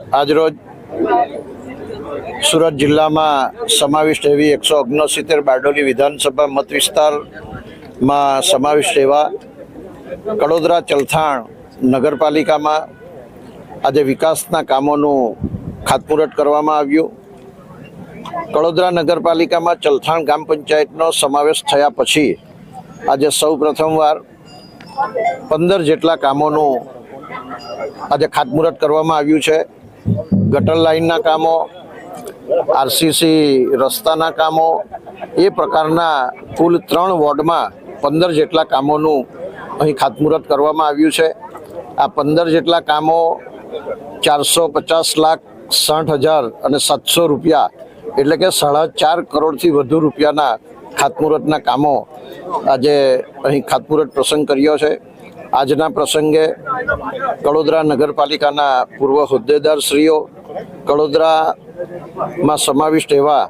આજરોજ સુરત જિલ્લામાં સમાવિષ્ટ એવી 169 બારડોલી વિધાનસભા મત વિસ્તારમાં સમાવિષ્ટ એવા કડોદરા ચલથાણ નગરપાલિકામાં આજે વિકાસના કામોનું ખાતમુહૂર્ત કરવામાં આવ્યું। કડોદરા નગરપાલિકામાં ચલથાણ ગ્રામ પંચાયતનો સમાવેશ થયા પછી આજે સૌ પ્રથમવાર 15 જેટલા કામોનું આજે ખાતમુહૂર્ત કરવામાં આવ્યું છે। ગટર લાઇનના કામો, આરસીસી રસ્તાના કામો, એ પ્રકારના કુલ 3 વોર્ડમાં 15 જેટલા કામોનું અહીં ખાતમુહૂર્ત કરવામાં આવ્યું છે। આ 15 જેટલા કામો 450,60,700 રૂપિયા એટલે કે 4.5 કરોડથી વધુ રૂપિયાના ખાતમુહૂર્તના કામો આજે અહીં ખાતમુહૂર્ત પ્રસંગ કર્યો છે। આજના પ્રસંગે કડોદરા નગરપાલિકાના પૂર્વ હોદ્દેદારશ્રીઓ, કડોદરામાં સમાવિષ્ટ એવા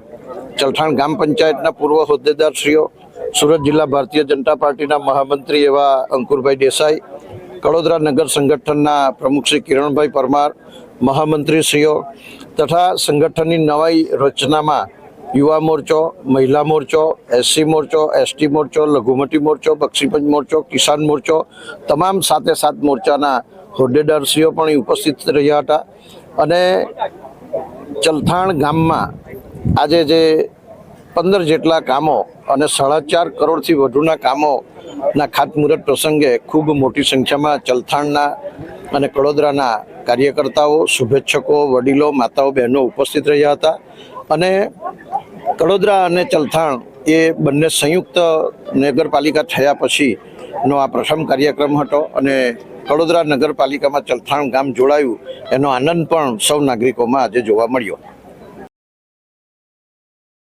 ચલથાણ ગ્રામ પંચાયતના પૂર્વ હોદ્દેદારશ્રીઓ, સુરત જિલ્લા ભારતીય જનતા પાર્ટીના મહામંત્રી એવા અંકુરભાઈ દેસાઈ, કડોદરા નગર સંગઠનના પ્રમુખ શ્રી કિરણભાઈ પરમાર, મહામંત્રીશ્રીઓ તથા સંગઠનની નવી રચનામાં યુવા મોરચો, મહિલા મોરચો, એસસી મોરચો, એસટી મોરચો, લઘુમતી મોરચો, બક્ષીપંચ મોરચો, કિસાન મોરચો, તમામ 7 મોરચાના હોદ્દેદારશ્રીઓ પણ ઉપસ્થિત રહ્યા હતા। અને ચલથાણ ગામમાં આજે જે 15 જેટલા કામો અને 4.5 કરોડથી વધુના કામોના ખાતમુહૂર્ત પ્રસંગે ખૂબ મોટી સંખ્યામાં ચલથાણના અને કડોદરાના કાર્યકર્તાઓ, શુભેચ્છકો, વડીલો, માતાઓ, બહેનો ઉપસ્થિત રહ્યા હતા। અને કડોદરા અને ચલથાણ એ બંને સંયુક્ત નગરપાલિકા થયા પછીનો આ પ્રથમ કાર્યક્રમ હતો અને કડોદરા નગરપાલિકામાં ચલથાણ ગામ જોડાયું એનો આનંદ પણ સૌ નાગરિકોમાં આજે જોવા મળ્યો।